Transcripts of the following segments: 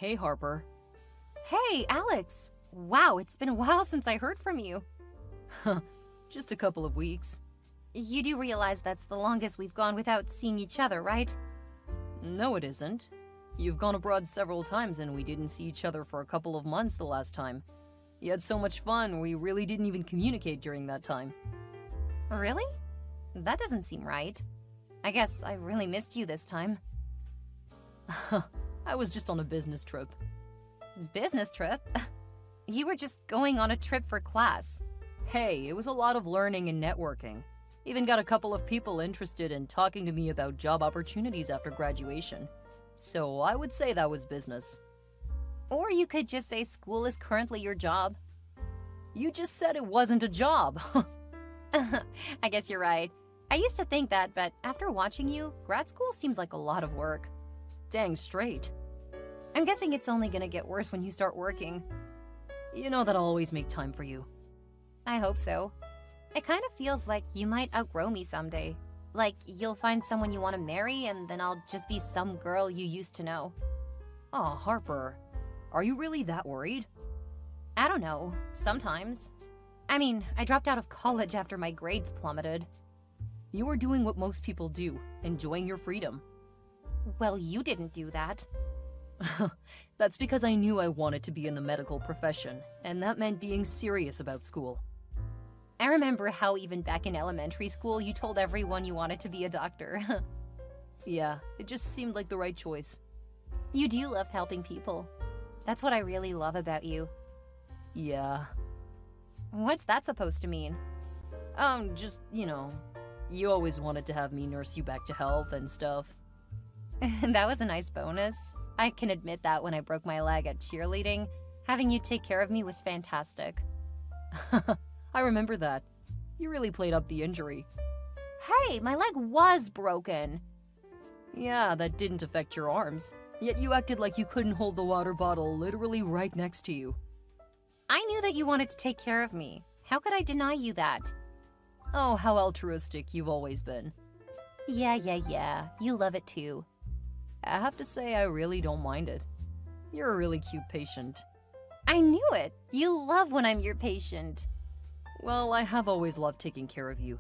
Hey, Harper. Hey, Alex. Wow, it's been a while since I heard from you. Just a couple of weeks. You do realize that's the longest we've gone without seeing each other, right? No, it isn't. You've gone abroad several times and we didn't see each other for a couple of months the last time. You had so much fun, we really didn't even communicate during that time. Really? That doesn't seem right. I guess I really missed you this time. I was just on a business trip. Business trip? You were just going on a trip for class. Hey, it was a lot of learning and networking. Even got a couple of people interested in talking to me about job opportunities after graduation. So I would say that was business. Or you could just say school is currently your job. You just said it wasn't a job. I guess you're right. I used to think that, but after watching you, grad school seems like a lot of work. Dang straight. I'm guessing it's only gonna get worse when you start working. You know that I'll always make time for you. I hope so. It kind of feels like you might outgrow me someday. Like you'll find someone you want to marry and then I'll just be some girl you used to know. Aw, Harper. Are you really that worried? I don't know. Sometimes. I mean, I dropped out of college after my grades plummeted. You were doing what most people do, enjoying your freedom. Well, you didn't do that. That's because I knew I wanted to be in the medical profession, and that meant being serious about school. I remember how even back in elementary school you told everyone you wanted to be a doctor. Yeah, it just seemed like the right choice. You do love helping people. That's what I really love about you. Yeah. What's that supposed to mean? Just, you always wanted to have me nurse you back to health and stuff. That was a nice bonus. I can admit that when I broke my leg at cheerleading, having you take care of me was fantastic. I remember that. You really played up the injury. Hey, my leg was broken. Yeah, that didn't affect your arms. Yet you acted like you couldn't hold the water bottle literally right next to you. I knew that you wanted to take care of me. How could I deny you that? Oh, how altruistic you've always been. Yeah. You love it too. I have to say, I really don't mind it. You're a really cute patient. I knew it. You love when I'm your patient. Well, I have always loved taking care of you.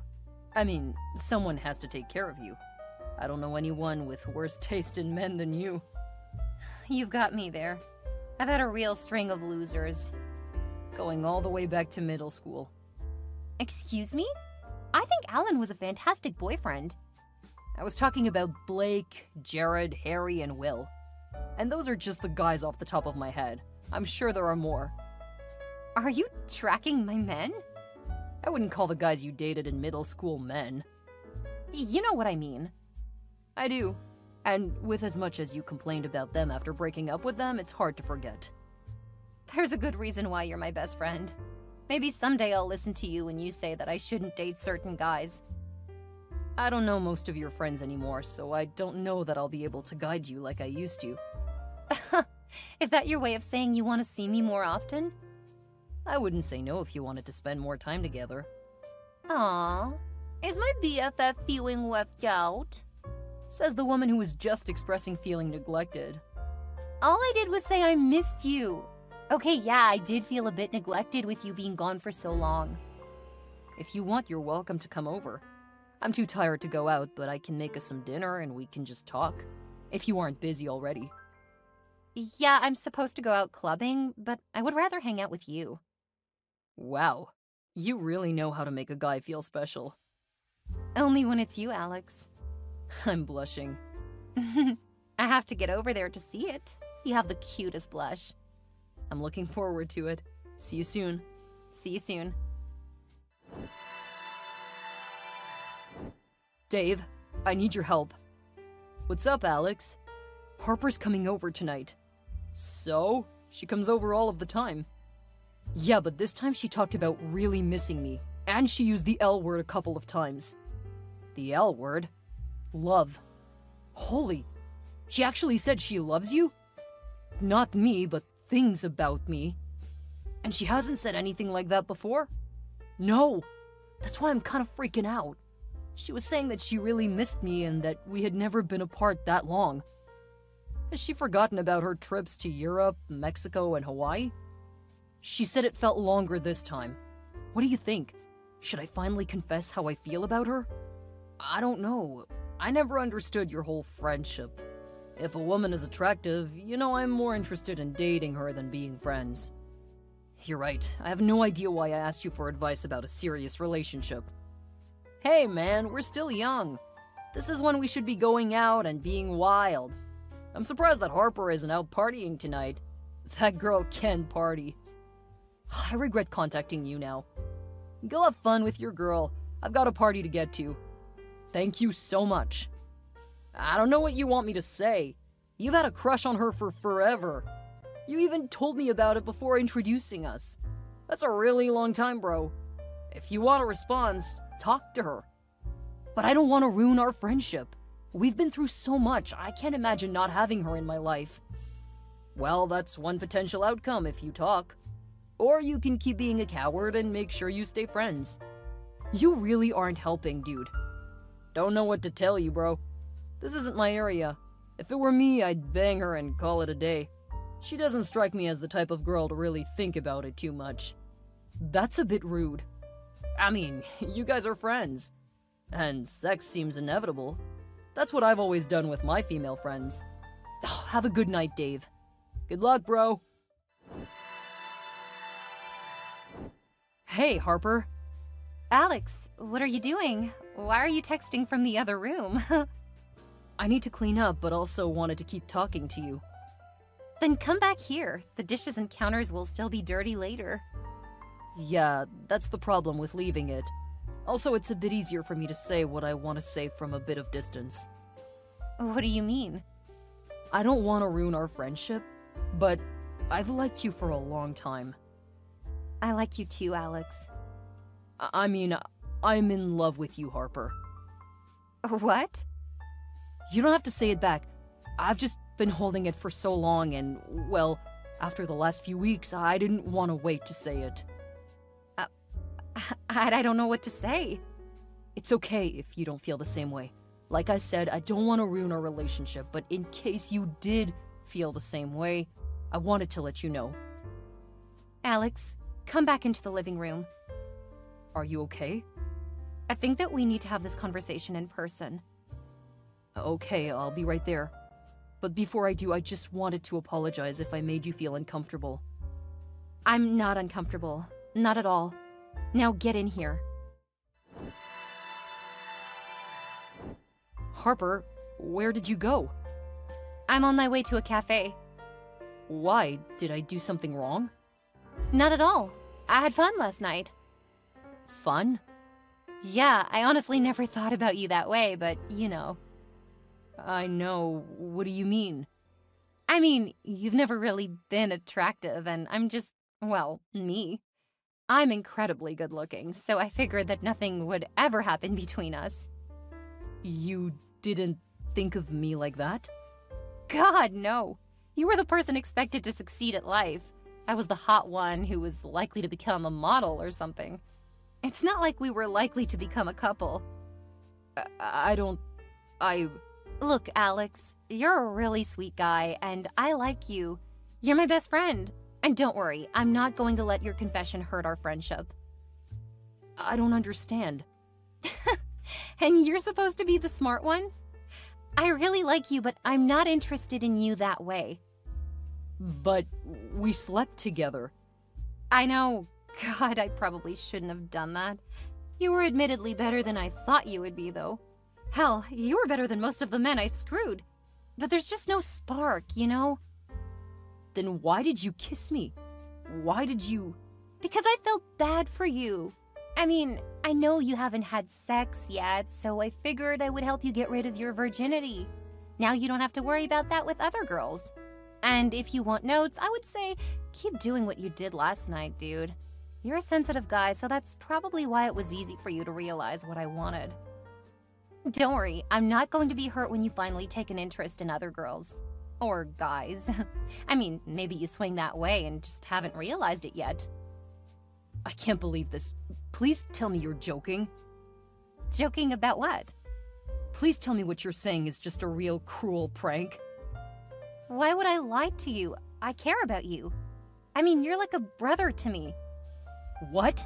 I mean, someone has to take care of you. I don't know anyone with worse taste in men than you. You've got me there. I've had a real string of losers. Going all the way back to middle school. Excuse me? I think Alan was a fantastic boyfriend. I was talking about Blake, Jared, Harry, and Will. And those are just the guys off the top of my head. I'm sure there are more. Are you tracking my men? I wouldn't call the guys you dated in middle school men. You know what I mean. I do. And with as much as you complained about them after breaking up with them, it's hard to forget. There's a good reason why you're my best friend. Maybe someday I'll listen to you when you say that I shouldn't date certain guys. I don't know most of your friends anymore, so I don't know that I'll be able to guide you like I used to. Is that your way of saying you want to see me more often? I wouldn't say no if you wanted to spend more time together. Aww. Is my BFF feeling left out? Says the woman who was just expressing feeling neglected. All I did was say I missed you. Okay, yeah, I did feel a bit neglected with you being gone for so long. If you want, you're welcome to come over. I'm too tired to go out, but I can make us some dinner and we can just talk. If you aren't busy already. Yeah, I'm supposed to go out clubbing, but I would rather hang out with you. Wow, you really know how to make a guy feel special. Only when it's you, Alex. I'm blushing. I have to get over there to see it. You have the cutest blush. I'm looking forward to it. See you soon. See you soon. Dave, I need your help. What's up, Alex? Harper's coming over tonight. So? She comes over all of the time. Yeah, but this time she talked about really missing me, and she used the L word a couple of times. The L word? Love. Holy, she actually said she loves you? Not me, but things about me. And she hasn't said anything like that before? No. That's why I'm kind of freaking out. She was saying that she really missed me and that we had never been apart that long. Has she forgotten about her trips to Europe, Mexico, and Hawaii? She said it felt longer this time. What do you think? Should I finally confess how I feel about her? I don't know. I never understood your whole friendship. If a woman is attractive, I'm more interested in dating her than being friends. You're right. I have no idea why I asked you for advice about a serious relationship. Hey man, we're still young. This is when we should be going out and being wild. I'm surprised that Harper isn't out partying tonight. That girl can party. I regret contacting you now. Go have fun with your girl. I've got a party to get to. Thank you so much. I don't know what you want me to say. You've had a crush on her for forever. You even told me about it before introducing us. That's a really long time, bro. If you want a response, talk to her. But I don't want to ruin our friendship. We've been through so much, I can't imagine not having her in my life. Well, that's one potential outcome if you talk. Or you can keep being a coward and make sure you stay friends. You really aren't helping, dude. Don't know what to tell you, bro. This isn't my area. If it were me, I'd bang her and call it a day. She doesn't strike me as the type of girl to really think about it too much. That's a bit rude. I mean, you guys are friends. And sex seems inevitable. That's what I've always done with my female friends. Oh, have a good night, Dave. Good luck, bro. Hey, Harper. Alex, what are you doing? Why are you texting from the other room? I need to clean up, but also wanted to keep talking to you. Then come back here. The dishes and counters will still be dirty later. Yeah, that's the problem with leaving it. Also, it's a bit easier for me to say what I want to say from a bit of distance. What do you mean? I don't want to ruin our friendship, but I've liked you for a long time. I like you too, Alex. I mean, I'm in love with you, Harper. What? You don't have to say it back. I've just been holding it for so long and, well, after the last few weeks, I didn't want to wait to say it. I don't know what to say. It's okay if you don't feel the same way. Like I said, I don't want to ruin our relationship, but in case you did feel the same way, I wanted to let you know. Alex, come back into the living room. Are you okay? I think that we need to have this conversation in person. Okay, I'll be right there. But before I do, I just wanted to apologize if I made you feel uncomfortable. I'm not uncomfortable. Not at all. Now get in here. Harper, where did you go? I'm on my way to a cafe. Why? Did I do something wrong? Not at all. I had fun last night. Fun? Yeah, I honestly never thought about you that way, but you know. I know. What do you mean? I mean, you've never really been attractive, and I'm just, well, me. I'm incredibly good looking, so I figured that nothing would ever happen between us. You didn't think of me like that? God, no. You were the person expected to succeed at life. I was the hot one who was likely to become a model or something. It's not like we were likely to become a couple. Look, Alex, you're a really sweet guy, and I like you. You're my best friend. And don't worry, I'm not going to let your confession hurt our friendship. I don't understand. And you're supposed to be the smart one? I really like you, but I'm not interested in you that way. But we slept together. I know. God, I probably shouldn't have done that. You were admittedly better than I thought you would be, though. Hell, you were better than most of the men I've screwed. But there's just no spark, you know? Then why did you kiss me? Why did you... Because I felt bad for you. I mean, I know you haven't had sex yet, so I figured I would help you get rid of your virginity. Now you don't have to worry about that with other girls. And if you want notes, I would say keep doing what you did last night, dude. You're a sensitive guy, so that's probably why it was easy for you to realize what I wanted. Don't worry, I'm not going to be hurt when you finally take an interest in other girls. Or guys. I mean, maybe you swing that way and just haven't realized it yet. I can't believe this. Please tell me you're joking. Joking about what? Please tell me what you're saying is just a real cruel prank. Why would I lie to you? I care about you. I mean, you're like a brother to me. What?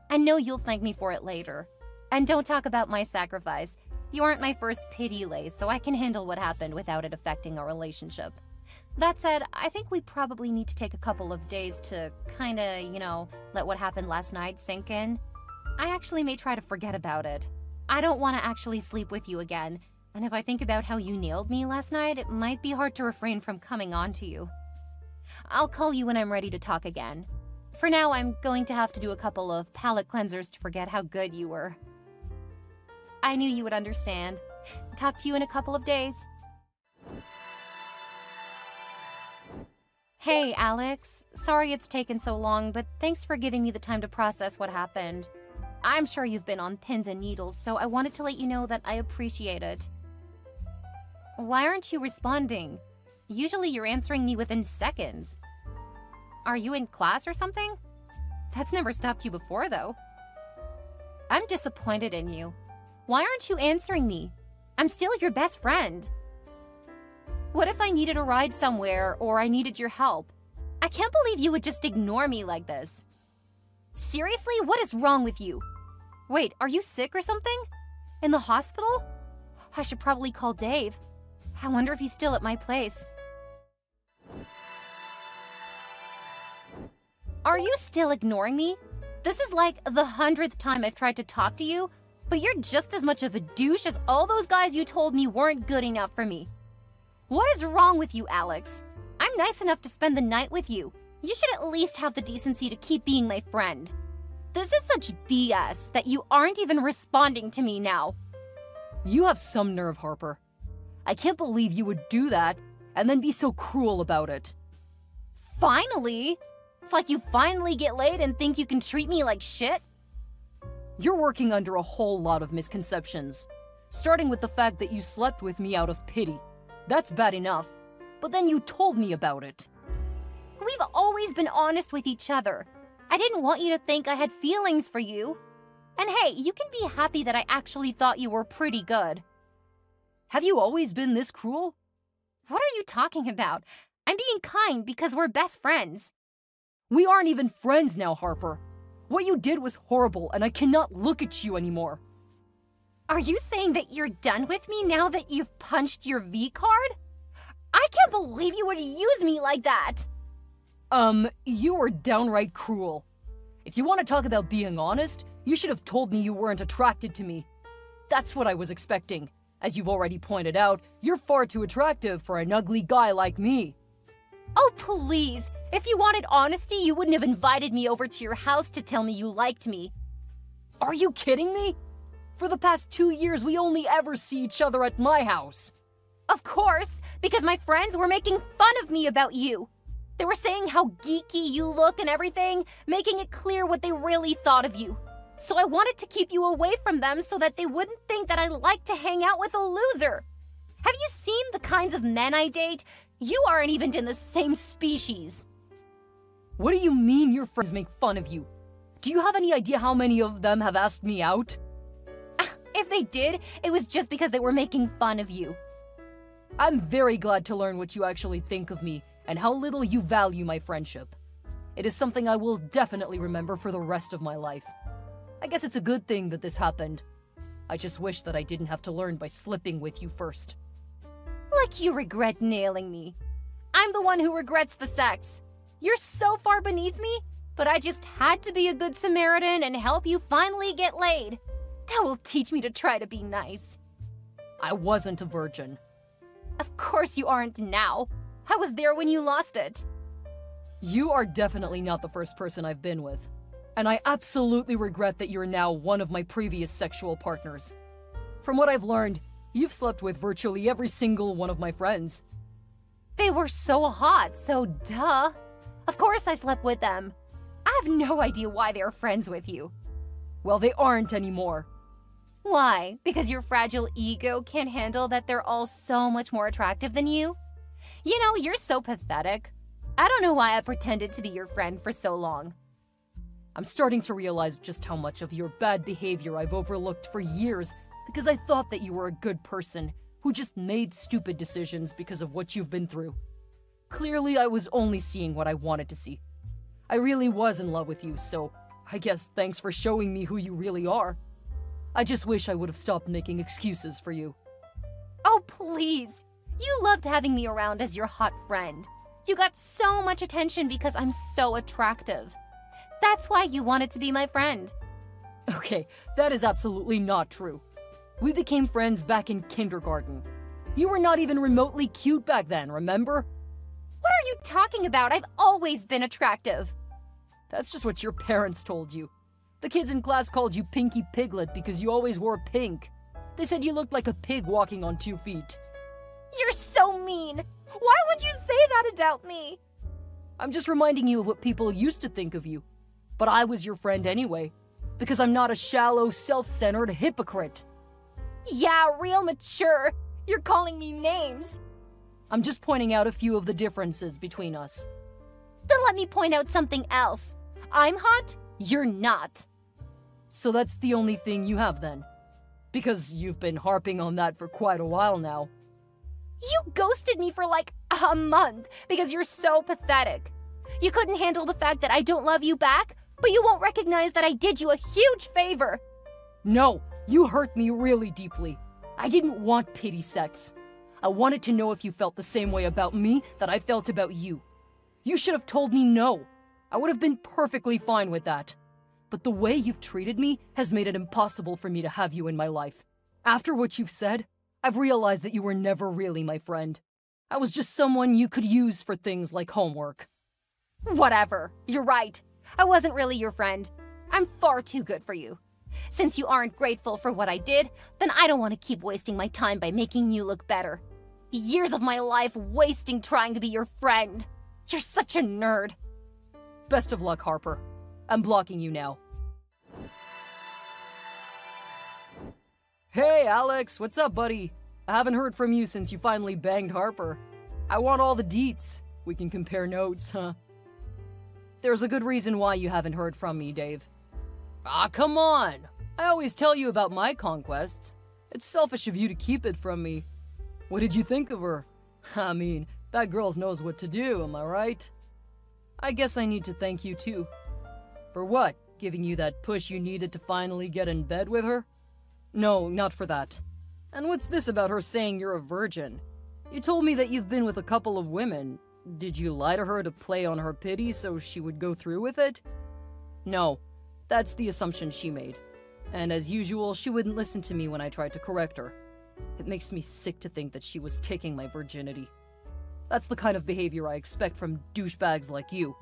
I know you'll thank me for it later. And don't talk about my sacrifice. You aren't my first pity lay, so I can handle what happened without it affecting our relationship. That said, I think we probably need to take a couple of days to kinda, let what happened last night sink in. I actually may try to forget about it. I don't want to actually sleep with you again, and if I think about how you nailed me last night, it might be hard to refrain from coming on to you. I'll call you when I'm ready to talk again. For now, I'm going to have to do a couple of palate cleansers to forget how good you were. I knew you would understand. Talk to you in a couple of days. Hey, Alex. Sorry it's taken so long, but thanks for giving me the time to process what happened. I'm sure you've been on pins and needles, so I wanted to let you know that I appreciate it. Why aren't you responding? Usually you're answering me within seconds. Are you in class or something? That's never stopped you before, though. I'm disappointed in you. Why aren't you answering me? I'm still your best friend. What if I needed a ride somewhere or I needed your help? I can't believe you would just ignore me like this. Seriously, what is wrong with you? Wait, are you sick or something? In the hospital? I should probably call Dave. I wonder if he's still at my place. Are you still ignoring me? This is like the 100th time I've tried to talk to you, but you're just as much of a douche as all those guys you told me weren't good enough for me. What is wrong with you, Alex? I'm nice enough to spend the night with you. You should at least have the decency to keep being my friend. This is such BS that you aren't even responding to me now. You have some nerve, Harper. I can't believe you would do that and then be so cruel about it. Finally? It's like you finally get laid and think you can treat me like shit? You're working under a whole lot of misconceptions, starting with the fact that you slept with me out of pity. That's bad enough, but then you told me about it. We've always been honest with each other. I didn't want you to think I had feelings for you. And hey, you can be happy that I actually thought you were pretty good. Have you always been this cruel? What are you talking about? I'm being kind because we're best friends. We aren't even friends now, Harper. What you did was horrible, and I cannot look at you anymore. Are you saying that you're done with me now that you've punched your V card? I can't believe you would use me like that. You were downright cruel. If you want to talk about being honest, you should have told me you weren't attracted to me. That's what I was expecting. As you've already pointed out, you're far too attractive for an ugly guy like me. Oh, please. If you wanted honesty, you wouldn't have invited me over to your house to tell me you liked me. Are you kidding me? For the past 2 years, we only ever see each other at my house. Of course, because my friends were making fun of me about you. They were saying how geeky you look and everything, making it clear what they really thought of you. So I wanted to keep you away from them so that they wouldn't think that I like to hang out with a loser. Have you seen the kinds of men I date? You aren't even in the same species. What do you mean your friends make fun of you? Do you have any idea how many of them have asked me out? If they did, it was just because they were making fun of you. I'm very glad to learn what you actually think of me and how little you value my friendship. It is something I will definitely remember for the rest of my life. I guess it's a good thing that this happened. I just wish that I didn't have to learn by slipping with you first. Like you regret nailing me. I'm the one who regrets the sex. You're so far beneath me, but I just had to be a good Samaritan and help you finally get laid. That will teach me to try to be nice. I wasn't a virgin. Of course you aren't now. I was there when you lost it. You are definitely not the first person I've been with. And I absolutely regret that you're now one of my previous sexual partners. From what I've learned, you've slept with virtually every single one of my friends. They were so hot, so duh. Of course I slept with them. I have no idea why they are friends with you. Well, they aren't anymore. Why? Because your fragile ego can't handle that they're all so much more attractive than you? You know, you're so pathetic. I don't know why I pretended to be your friend for so long. I'm starting to realize just how much of your bad behavior I've overlooked for years because I thought that you were a good person who just made stupid decisions because of what you've been through. Clearly, I was only seeing what I wanted to see. I really was in love with you, so I guess thanks for showing me who you really are. I just wish I would have stopped making excuses for you. Oh, please. You loved having me around as your hot friend. You got so much attention because I'm so attractive. That's why you wanted to be my friend. Okay, that is absolutely not true. We became friends back in kindergarten. You were not even remotely cute back then, remember? What are you talking about? I've always been attractive. That's just what your parents told you. The kids in class called you Pinky Piglet because you always wore pink. They said you looked like a pig walking on 2 feet. You're so mean. Why would you say that about me? I'm just reminding you of what people used to think of you. But I was your friend anyway, because I'm not a shallow, self-centered hypocrite. Yeah, real mature. You're calling me names. I'm just pointing out a few of the differences between us. Then let me point out something else. I'm hot, you're not. So that's the only thing you have then? Because you've been harping on that for quite a while now. You ghosted me for like a month because you're so pathetic. You couldn't handle the fact that I don't love you back, but you won't recognize that I did you a huge favor. No, you hurt me really deeply. I didn't want pity sex. I wanted to know if you felt the same way about me that I felt about you. You should have told me no. I would have been perfectly fine with that. But the way you've treated me has made it impossible for me to have you in my life. After what you've said, I've realized that you were never really my friend. I was just someone you could use for things like homework. Whatever. You're right. I wasn't really your friend. I'm far too good for you. Since you aren't grateful for what I did, then I don't want to keep wasting my time by making you look better. Years of my life wasting trying to be your friend. You're such a nerd. Best of luck, Harper. I'm blocking you now. Hey, Alex, what's up, buddy? I haven't heard from you since you finally banged Harper. I want all the deets. We can compare notes, huh? There's a good reason why you haven't heard from me, Dave. Ah, come on! I always tell you about my conquests. It's selfish of you to keep it from me. What did you think of her? I mean, that girl knows what to do, am I right? I guess I need to thank you too. For what? Giving you that push you needed to finally get in bed with her? No, not for that. And what's this about her saying you're a virgin? You told me that you've been with a couple of women. Did you lie to her to play on her pity so she would go through with it? No, that's the assumption she made. And as usual, she wouldn't listen to me when I tried to correct her. It makes me sick to think that she was taking my virginity. That's the kind of behavior I expect from douchebags like you.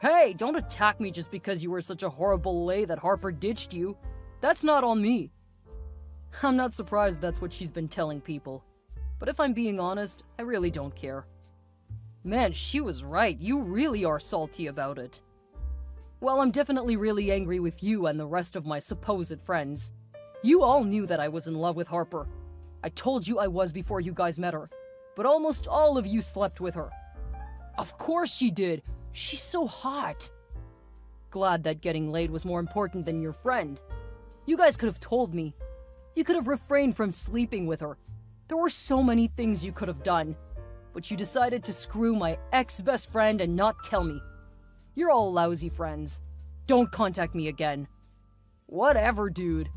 Hey, don't attack me just because you were such a horrible lay that Harper ditched you. That's not on me. I'm not surprised that's what she's been telling people. But if I'm being honest, I really don't care. Man, she was right. You really are salty about it. Well, I'm definitely really angry with you and the rest of my supposed friends. You all knew that I was in love with Harper. I told you I was before you guys met her. But almost all of you slept with her. Of course she did. She's so hot. Glad that getting laid was more important than your friend. You guys could have told me. You could have refrained from sleeping with her. There were so many things you could have done. But you decided to screw my ex-best friend and not tell me. You're all lousy friends. Don't contact me again. Whatever, dude.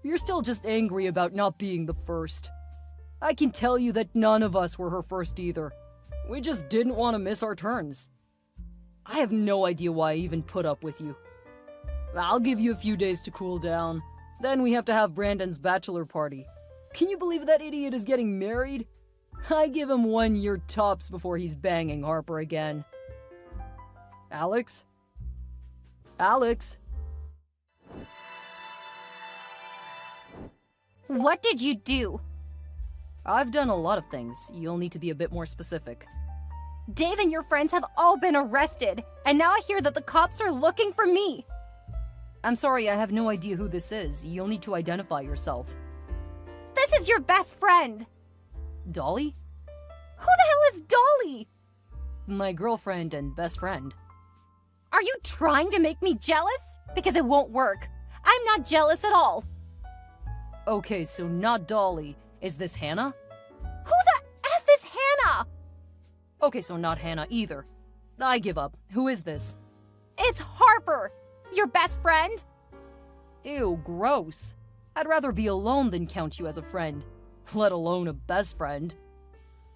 You're still just angry about not being the first. I can tell you that none of us were her first either. We just didn't want to miss our turns. I have no idea why I even put up with you. I'll give you a few days to cool down. Then we have to have Brandon's bachelor party. Can you believe that idiot is getting married? I give him 1 year tops before he's banging Harper again. Alex? Alex? What did you do? I've done a lot of things. You'll need to be a bit more specific. Dave and your friends have all been arrested, and now I hear that the cops are looking for me. I'm sorry, I have no idea who this is. You'll need to identify yourself. This is your best friend. Dolly? Who the hell is Dolly? My girlfriend and best friend. Are you trying to make me jealous? Because it won't work. I'm not jealous at all. Okay, so not Dolly. Is this Hannah? Who the F is Hannah? Okay, so not Hannah either. I give up. Who is this? It's Harper, your best friend. Ew, gross. I'd rather be alone than count you as a friend, let alone a best friend.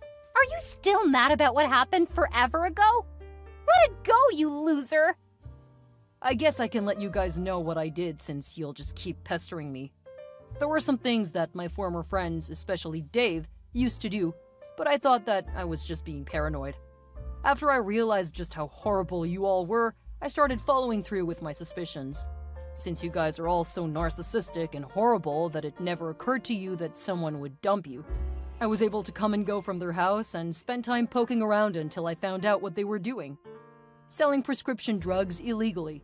Are you still mad about what happened forever ago? Let it go, you loser! I guess I can let you guys know what I did since you'll just keep pestering me. There were some things that my former friends, especially Dave, used to do, but I thought that I was just being paranoid. After I realized just how horrible you all were, I started following through with my suspicions. Since you guys are all so narcissistic and horrible that it never occurred to you that someone would dump you, I was able to come and go from their house and spend time poking around until I found out what they were doing. Selling prescription drugs illegally.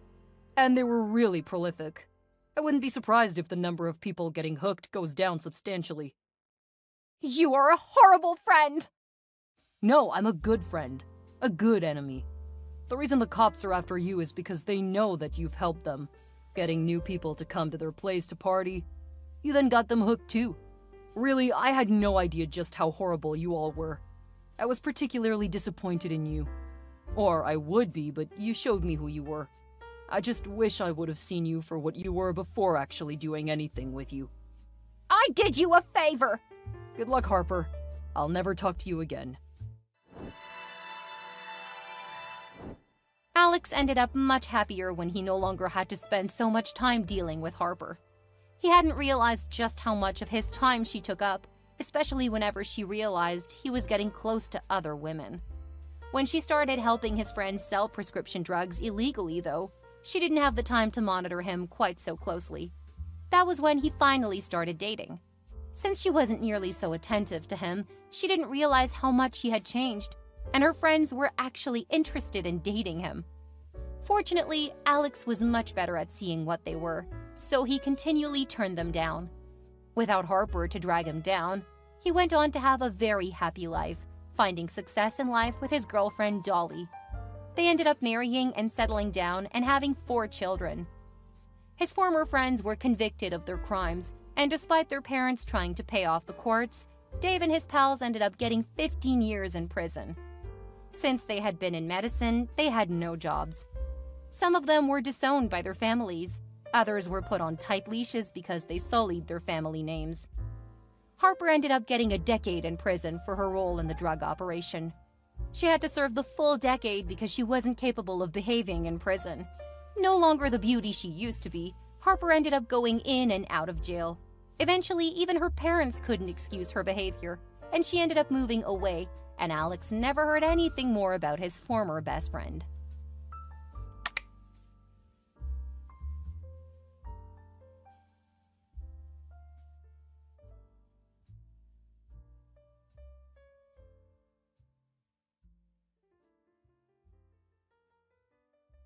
And they were really prolific. I wouldn't be surprised if the number of people getting hooked goes down substantially. You are a horrible friend! No, I'm a good friend. A good enemy. The reason the cops are after you is because they know that you've helped them, getting new people to come to their place to party. You then got them hooked too. Really, I had no idea just how horrible you all were. I was particularly disappointed in you. Or I would be, but you showed me who you were. I just wish I would have seen you for what you were before actually doing anything with you. I did you a favor! Good luck, Harper. I'll never talk to you again. Alex ended up much happier when he no longer had to spend so much time dealing with Harper. He hadn't realized just how much of his time she took up, especially whenever she realized he was getting close to other women. When she started helping his friends sell prescription drugs illegally, though, she didn't have the time to monitor him quite so closely. That was when he finally started dating. Since she wasn't nearly so attentive to him, she didn't realize how much he had changed, and her friends were actually interested in dating him. Fortunately, Alex was much better at seeing what they were, so he continually turned them down. Without Harper to drag him down, he went on to have a very happy life, finding success in life with his girlfriend Dolly. They ended up marrying and settling down and having 4 children. His former friends were convicted of their crimes, and despite their parents trying to pay off the courts, Dave and his pals ended up getting 15 years in prison. Since they had been in medicine, they had no jobs. Some of them were disowned by their families. Others were put on tight leashes because they sullied their family names. Harper ended up getting a decade in prison for her role in the drug operation. She had to serve the full decade because she wasn't capable of behaving in prison. No longer the beauty she used to be, Harper ended up going in and out of jail. Eventually, even her parents couldn't excuse her behavior, and she ended up moving away, and Alex never heard anything more about his former best friend.